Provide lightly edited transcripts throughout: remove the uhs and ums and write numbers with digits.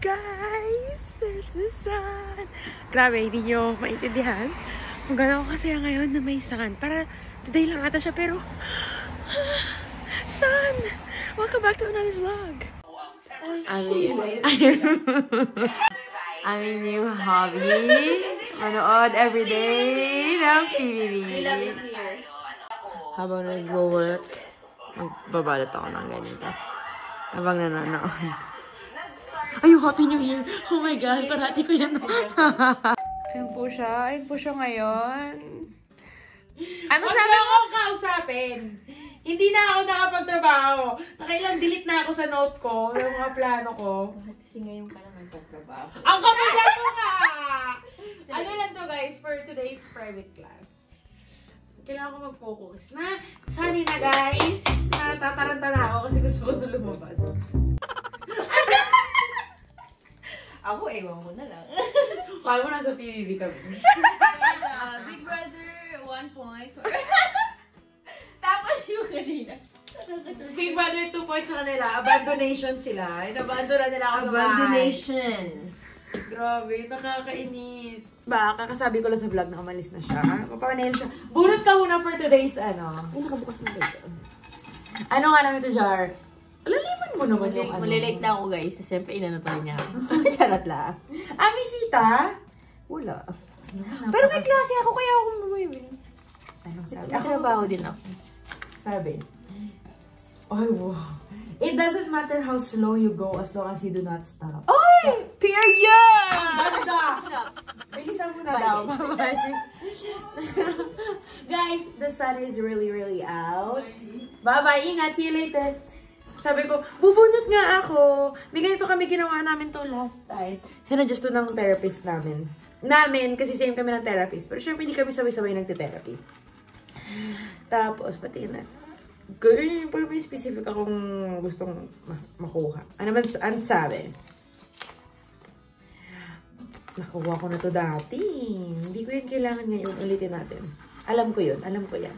guys! There's the sun! Grabe, hindi nyo maintindihan kung gano'n ako kasaya ngayon na may sun. Para today lang ata siya, pero sun! Welcome back to another vlog! Aming new hobby. Manood everyday ng PBB. Habang nag-work, magbabalot ako ng ganito. Habang nanonood. Ay, Happy New Year! Oh my God, parati ko yan. Ayun po siya. Ayun po siya ngayon. Ano sabi ko kausapin? Hindi na ako nakapagtrabaho. Nakailang delete na ako sa note ko, yung mga plano ko. Bakit kasi ngayon ka lang nagtatrabaho? Ang kapila ko nga! Ano lang to guys, for today's private class. Kailangan ko mag-focus na. Sorry na guys. Natataranta na ako kasi gusto ko na lumabas. Ako, ewan mo na lang. Kaya mo nasa PBB kami. Big Brother, 1 point. Tapos yung kanina. Big Brother, 2 points sa kanila. Abandonation sila. Inabandona nila ako sa bahay. Abandonation. Grabe, nakakainis. ba? Kakasabi ko lang sa vlog na umalis na siya. Papanail siya. Bunot ka muna for today's ano. Ay, nakabukas na ba ito? Ano nga namin ito, Jar? Laliman mo naman yung ano. Malilate na ako guys. Siyempre, inanotay niya ako. Charot lang. Bisita? Wala. Pero may klase ako, kaya ako mamimili. Anong sabi? Ako trabaho din ako. Sabi. Ay, wow. It doesn't matter how slow you go as long as you do not stop. Ay! Period! Ganda! Snaps. Bilisan mo na daw. Bye. Guys, the sun is really out. Bye-bye. Ingat. See you later. Sabi ko, bubunot nga ako. May ganito kami ginawa namin to last time. Sinadjust to ng therapist namin. Kasi same kami ng therapist. Pero syempre, hindi kami sabay-sabay nagte-therapy. Tapos, pati na. Girl, pero may specific akong gustong makuha. Ano ba ang sabi? Nakuha ko na to dati. Hindi ko yan kailangan ngayon. Ulitin natin. Alam ko yun. Alam ko yan.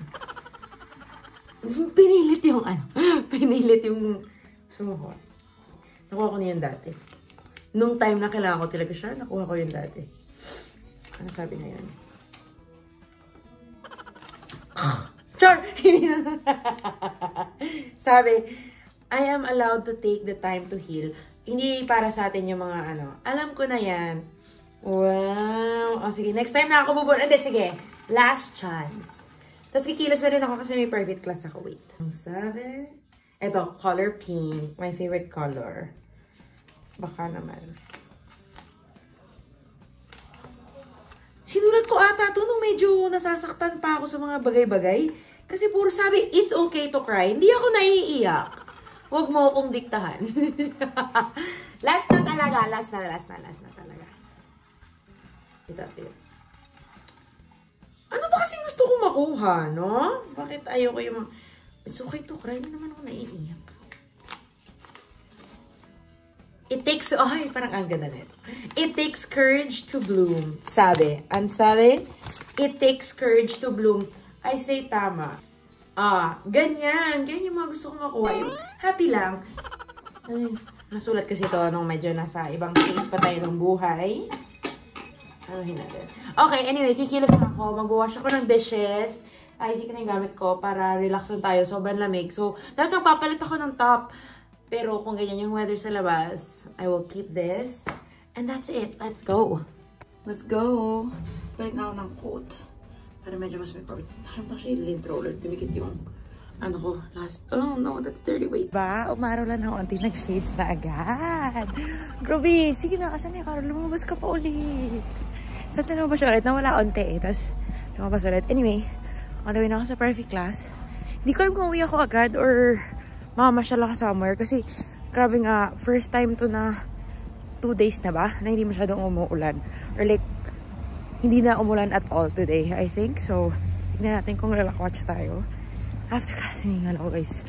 Pinilit yung ano. Pinilit yung sumuha. Nakuha ko na yun dati. Nung time na kailangan ko talaga siya, nakuha ko yun dati. Ano sabi na yun? Char! Sabi, I am allowed to take the time to heal. Hindi para sa atin yung mga ano. Alam ko na yan. Wow! O sige, next time na ako bubun. Hindi, sige. Last chance. Tapos kikilos na rin ako kasi may private class ako. Wait. Ang sabi? Ito, color pink. My favorite color. Baka naman. Sinulat ko ata to nung medyo nasasaktan pa ako sa mga bagay-bagay. Kasi puro sabi, it's okay to cry. Hindi ako naiiyak. Huwag mo akong diktahan. Last na talaga. Last na talaga. Ito. Ano ba kasi gusto kong makuha, no? Bakit ayoko yung it's okay to cry? Hindi naman ako naiiyak. It takes, parang ang ganda nito. It takes courage to bloom. Sabi. Ang sabi, it takes courage to bloom. I say tama. Ganyan. Ganyan yung mga gusto kong makuha. Yung happy lang. Ay, nasulat kasi ito nung medyo nasa ibang phase pa tayo ng buhay. Anuhin natin. Okay, anyway, kikilos na ako. Mag-wash ako ng dishes. Isik na yung gamit ko para relax lang tayo. Sobrang lamig. So, dapat magpapalit ako ng top. Pero kung ganyan yung weather sa labas, I will keep this. And that's it. Let's go. Let's go. Balik na ako ng coat. Para medyo mas may profit. Nakaramdang siya yung lint roller. Dumikit yung ano ko last. Oh no, that's dirty. Wait. Ba? Umaraw lang ng onti. Nag-shades na agad. Grabe. Sige na. Asan na? Karol, lumabas ka pa ulit. Saan na lumabas siya ulit? Nawala onti eh. Tapos lumabas ulit. Anyway, on the way na ako sa perfect class. Hindi ko alam kung uwi ako agad or mamasyal ako somewhere. Kasi grabe nga, first time to na 2 days na ba? Na hindi masyadong umuulan. Or like, hindi na umulan at all today, I think. So, tignan natin kung lalakwatch tayo. After kasi nga ako, guys.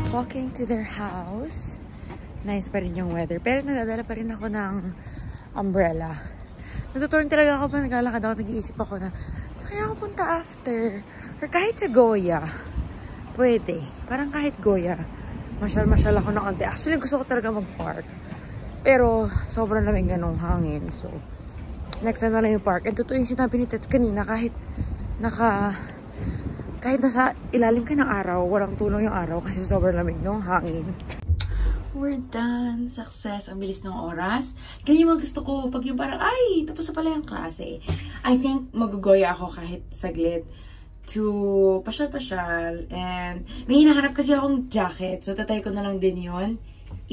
Walking to their house. Nice pa rin yung weather. Pero nadadala pa rin ako ng umbrella. Natuturn talaga ako pa naglalakad ako. Nag-iisip ako na, kaya ako punta after. Or kahit sa Goya. Pwede. Parang kahit Goya. Masyal ako na konti. Actually, gusto ko talaga mag-park. Pero, sobrang lamig ganong hangin. So, next time na lang yung park. And totoo yung sinabi ni Tets kanina, kahit nasa ilalim ka ng araw, walang tulong yung araw kasi sobrang lamig ng hangin. We're done. Success. Ang bilis ng oras. Kaya yung gusto ko, pag yung parang, ay, tapos na pala yung klase. I think mag-goya ako kahit saglit to pasyal-pasyal. And may hinahanap kasi akong jacket. So, tatay ko na lang din yun.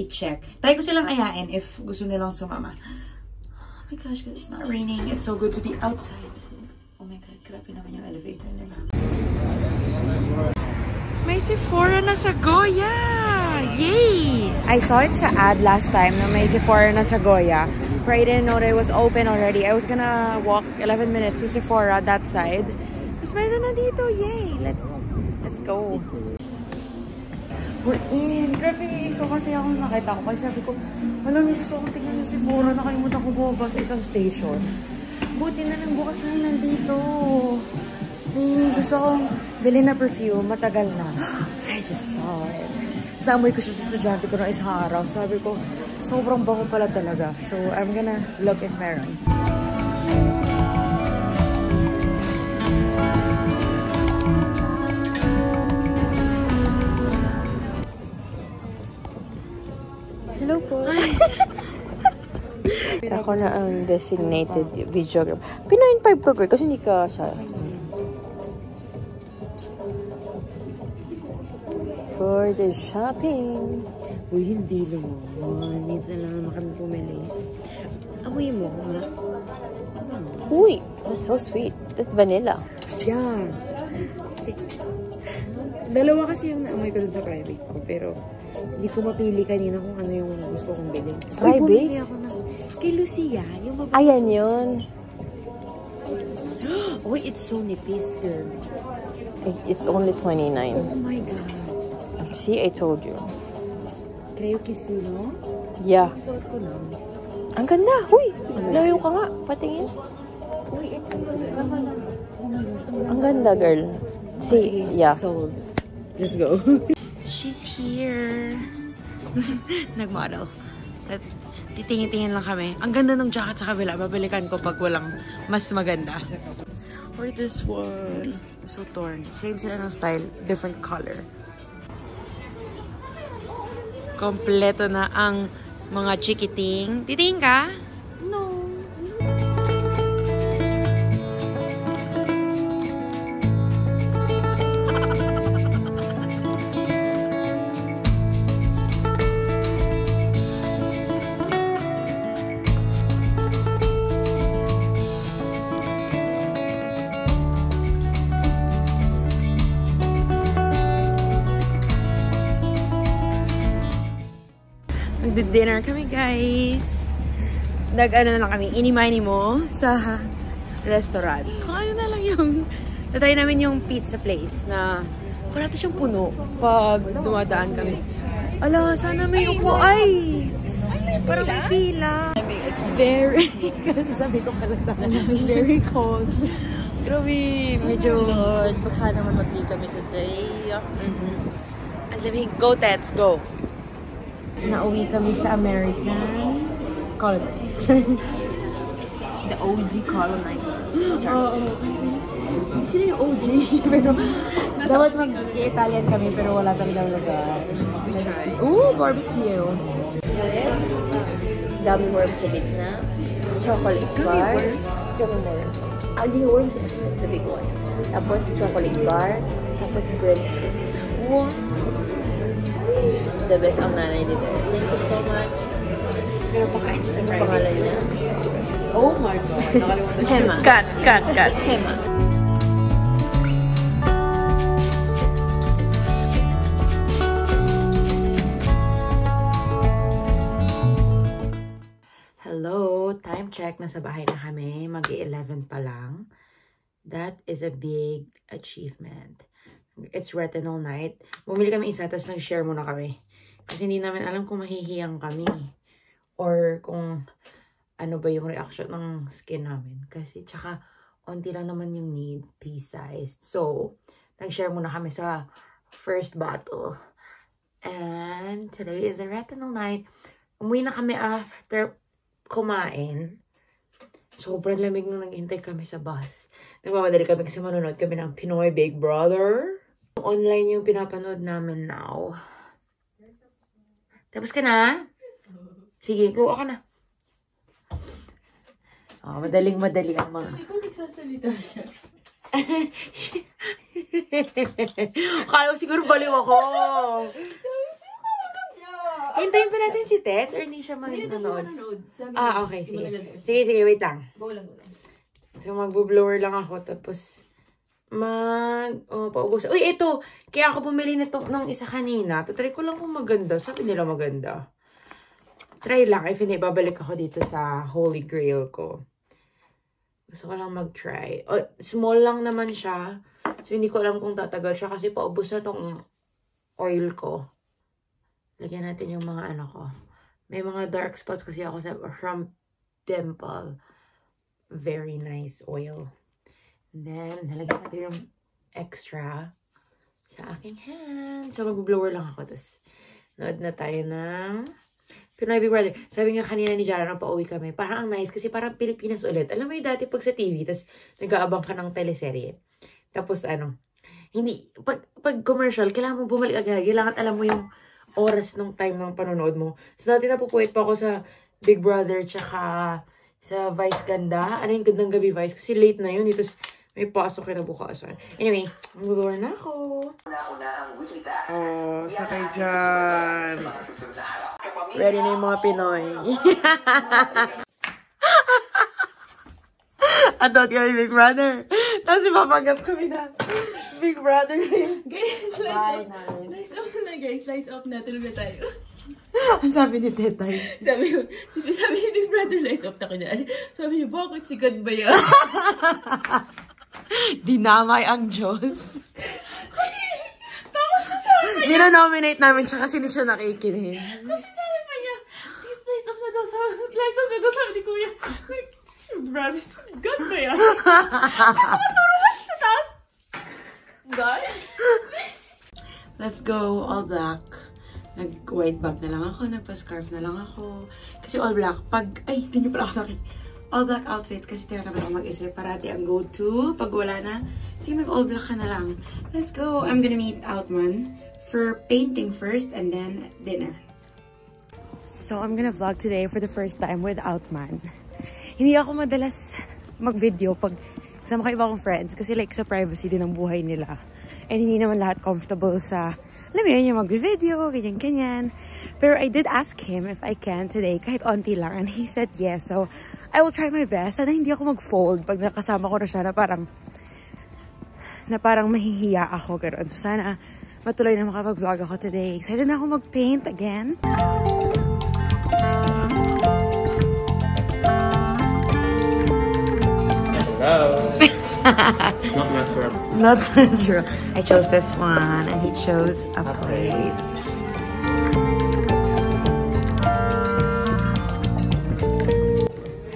I-check. Try ko silang ayain if gusto nilang sumama. Oh my gosh, because it's not raining. It's so good to be outside. Oh my God, grabe naman yung elevator nila. May Sephora na sa Goya! Yay! I saw it sa ad last time na may Sephora na sa Goya. But I didn't know that it was open already. I was gonna walk 11 minutes to Sephora that side. Tapos meron na dito. Yay! Let's go. We're in. Grabe. So kasi ako nakita ko. Kasi sabi ko, alam mo, gusto akong tingnan sa Sephora. Nakalimutan ko bumaba sa isang station. Buti na lang bukas na yun nandito. May gusto akong bilhin na perfume. Matagal na. I just saw it. Tapos naamoy ko siya sa estudyante ko ng isang araw. Sabi ko, sobrang bango pala talaga. So, I'm gonna look if meron. Hello po. Ako na ang designated videographer. Pina-invite ko kasi hindi ka siya. For the shopping. Uy, hindi naman. Minsan lang naman kami pumili. Amoy mo. Uy, that's so sweet. That's vanilla. Yeah. Dalawa kasi yung naamoy ko dun sa private ko. Pero, hindi ko mapili kanina kung ano yung gusto kong bilhin. Private? Uy, bumili ako ng kay Lucia. Yung Ayan yun. Uy, it's so nipis, girl. It's only $29. Oh my God. See, I told you. Creo que sí, no? Yeah. Suot ko lang. Ang ganda. Huy, layo ka nga. Patingin. Uy, ito. Oh my God. Ang ganda, girl. See, yeah. Sold. Let's go. She's here. Nag-model. Titingin-tingin lang kami. Ang ganda ng jacket sa kabila. Babalikan ko pag walang mas maganda. Or this one. I'm so torn. Same sila ng style. Different color. Kompleto na ang mga chikiting. Titingin ka? No. Nag-dinner kami, guys. Nag-ano na lang kami, ini-mini mo sa restaurant. Kung ano na lang yung... Natry namin yung pizza place na parati siyang puno pag dumadaan kami. Ala, sana may upo. Ay! Parang may pila. Very... Kasi sabi ko pala sana, very cold. Grabe, medyo... Lord, baka naman mag-leave kami today. Ang lamig. Go, Tets, go! Nauwi kami sa American colonizers. The OG colonizers. Oo. Hindi sila yung OG, pero dapat mag-Italian kami, pero wala talagang lugar. Ooh, barbecue. Dami worms sa gitna. Chocolate bar. Dami worms. Hindi worms. The big ones. Tapos chocolate bar. Tapos breadsticks. Wow. The best ang nanay dito. Thank you so much. Pero pakain siya sa Ano pangalan niya? Oh my God. Nakalimutan siya. Hema. Cut. Hema. Hello. Time check. Nasa bahay na kami. Mag-11 pa lang. That is a big achievement. It's retinol night. Bumili kami isa, tapos nag-share muna kami. Kasi hindi namin alam kung mahihiyang kami. Or kung ano ba yung reaction ng skin namin. Kasi, tsaka, onti lang naman yung need, pea-size. So, nag-share muna kami sa first bottle. And, today is a retinol night. Umuwi na kami after kumain. Sobrang lamig nung naghintay kami sa bus. Nagmamadali kami kasi manonood kami ng Pinoy Big Brother. Online yung pinapanood namin now. Tapos ka na? Sige, go ka na. Oh, madaling-madali ang mga. Hindi ko nagsasalita siya. Kala ko siguro baliw ako. Hintayin pa natin si Tets or hindi siya manonood? Ah, okay. Sige. Sige, wait lang. Go lang. So, mag-blower lang ako. Tapos, paubos. Uy, ito! Kaya ako bumili nito ng isa kanina. Tatry ko lang kung maganda. Sabi nila maganda. Try lang. If hindi, babalik ako dito sa Holy Grail ko. Gusto ko lang mag-try. Small lang naman siya. So, hindi ko alam kung tatagal siya kasi paubos na tong oil ko. Lagyan natin yung mga ano ko. May mga dark spots kasi ako from pimple. Very nice oil. And then, nalagyan natin yung extra sa aking hand. So, mag-blower lang ako. Tapos, nood na tayo ng Pinoy Big Brother. Sabi nga kanina ni Jara nang pauwi kami, parang ang nice kasi parang Pilipinas ulit. Alam mo yung dati pag sa TV, tapos nag-aabang ka ng teleserye. Tapos hindi, pag commercial, kailangan mo bumalik agad. Kailangan alam mo yung oras ng time ng panonood mo. So, dati napupuwit pa ako sa Big Brother, tsaka sa Vice Ganda. Ano yung Gandang Gabi Vice? Kasi late na yun. Tapos may pasok na bukasan. Anyway, mag-blower na ako. Oh, sakay dyan. Ready na yung mga Pinoy. Atot kami Big Brother. Tapos ipapanggap kami na Big Brother na yun. Guys, lights off na guys. Lights off na. Tulog na tayo. Ang sabi ni Tetay. Sabi ni Big Brother, lights off na ko na. Sabi niya, bakit si God ba yan? Dinamay ang Diyos. Tapos sabi niya. Nina-nominate namin siya kasi hindi siya nakikinig. Kasi sabi pa niya, lights off na daw. Lights off na daw. Sabi ni Kuya, brother, God ba yan? Makatulungan sa taas. Guys? Let's go all black. Nag-white bag na lang ako. Nagpa-scarf na lang ako. Kasi all black. Ay, hindi niyo pala ako nakikita. All black outfit. Kasi tinatamad ako mag-isip. Parati ang go-to. Pag wala na, sige mag-all black ka na lang. Let's go. I'm gonna meet Outman for painting first and then dinner. So, I'm gonna vlog today for the first time with Outman. Hindi ako madalas mag-video pag kasama ko ibang friends kasi like sa privacy din ang buhay nila. And hindi naman lahat comfortable sa, alam mo yun, yung mag-video, ganyan-ganyan. Pero I did ask him if I can today, kahit onti lang. And he said yes. So, I will try my best. Sana hindi ako mag-fold pag nakasama ko na siya na parang mahihiya ako. Ganoon. So, sana matuloy na makapag-vlog ako today. Excited na ako mag-paint again. Not natural. Not natural. I chose this one and he chose a plate.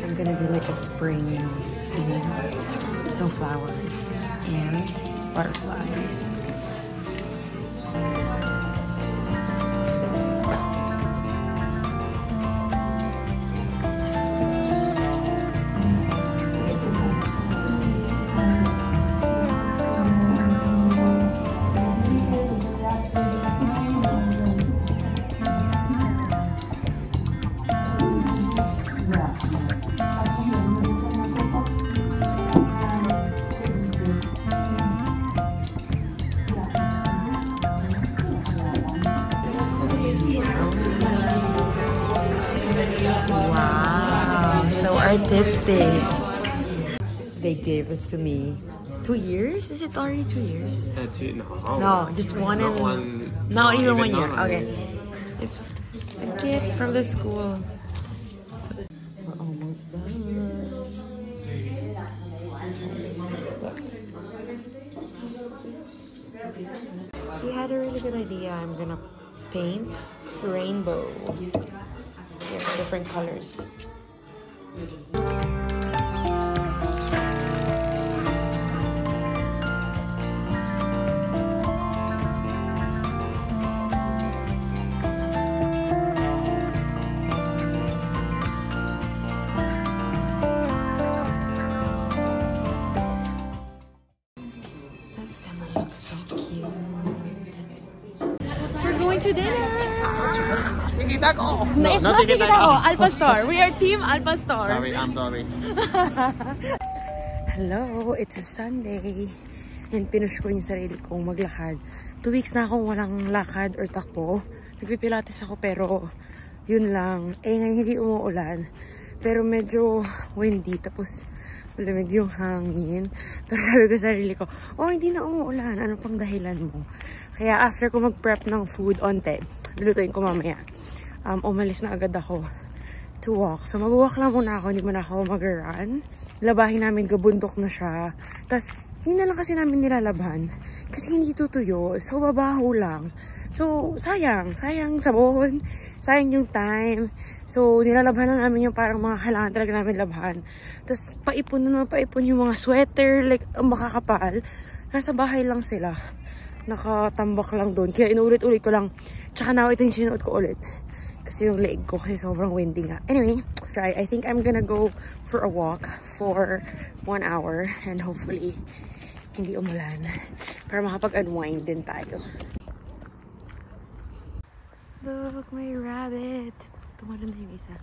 I'm gonna do like a spring theme. So flowers and butterflies. Artistic. They gave us to me 2 years? Is it already 2 years? No, just one and not even 1 year. Okay, it's a gift from the school. So, we're almost done. He had a really good idea. I'm gonna paint rainbow. Here, different colors. To dinner! Tikita ko! No, it's not Tikita ko. Alpha Star. We are Team Alpha Star. Sorry, I'm sorry. Hello, it's a Sunday. And pinush ko yung sarili kong maglakad. 2 weeks na akong walang lakad or takbo. Nagpipilates ako pero yun lang. Eh ngayon hindi umuulan. Pero medyo windy. Tapos malamig yung hangin. Pero sabi ko sa sarili ko, oh hindi na umuulan. Ano pang dahilan mo? Kaya after ko mag-prep ng food on 10, lulutuin ko mamaya. Umalis na agad ako to walk. So mag-walk lang muna ako, hindi muna ako mag-run. Labahin namin, gabundok na siya. Tapos, hindi na lang kasi namin nilalabhan. Kasi hindi tutuyo. So, babaho lang. So, sayang sabon. Sayang yung time. So, nilalabhan na namin yung parang mga kailangan talaga namin labhan. Tapos, paipon yung mga sweater, like, ang makakapal. Nasa bahay lang sila. Nakatambak lang doon. Kaya inuulit-ulit ko lang. Tsaka now, ito yung sinuot ko ulit. Kasi yung leg ko, kasi sobrang windy nga. Anyway, I think I'm gonna go for a walk for 1 hour. And hopefully, hindi umulan. Para makapag-unwind din tayo. Look, may rabbit. Tumalon na yung isa.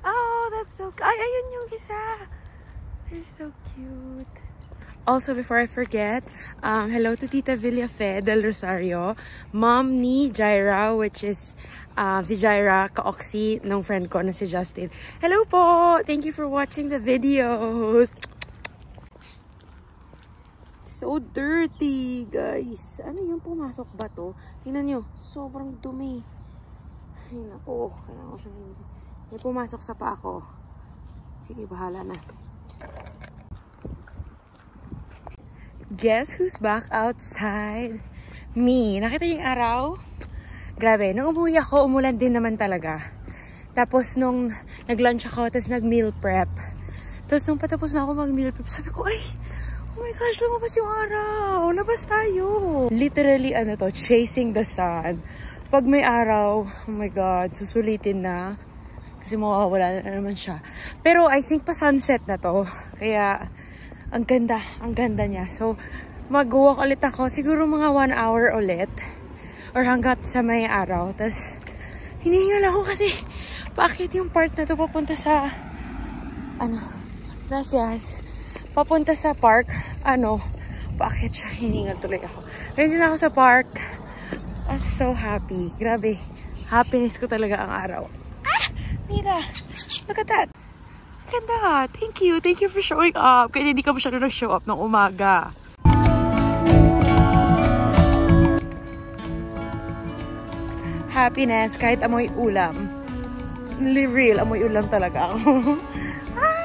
Oh, that's so... Ay, ayun yung isa. They're so cute. Also, before I forget, hello to Tita Villafe del Rosario, mom ni Jaira, which is si Jaira ka-oxy ng friend ko na si Justin. Hello po! Thank you for watching the videos! So dirty, guys! Ano yung pumasok ba to? Tingnan nyo, sobrang dumi. Ay naku, kailangan ko siya linisin. May pumasok sa paa ko. Sige, bahala na. Guess who's back outside? Me. Nakita yung araw? Grabe, nung umuwi ako, umulan din naman talaga. Tapos nung nag-lunch ako, tapos nag-meal prep. Tapos nung patapos na ako mag-meal prep, sabi ko, ay, oh my gosh, lumabas yung araw. Labas tayo. Literally, ano to, chasing the sun. Pag may araw, oh my God, susulitin na. Kasi mawawala na naman siya. Pero I think pa sunset na to. Kaya, ang ganda niya. So, mag-walk ulit ako. Siguro mga 1 hour ulit. Or hanggat sa may araw. Tapos, hinihingal ako kasi bakit yung part na to papunta sa gracias. Papunta sa park. Bakit siya hiningal tuloy ako. Ngayon na ako sa park. I'm so happy. Grabe. Happiness ko talaga ang araw. Ah! Mira! Look at that! Ganda! Thank you! Thank you for showing up! Kaya hindi ka masyado nag-show up ng umaga. Happiness kahit amoy ulam. Real, amoy ulam talaga ako. Ah!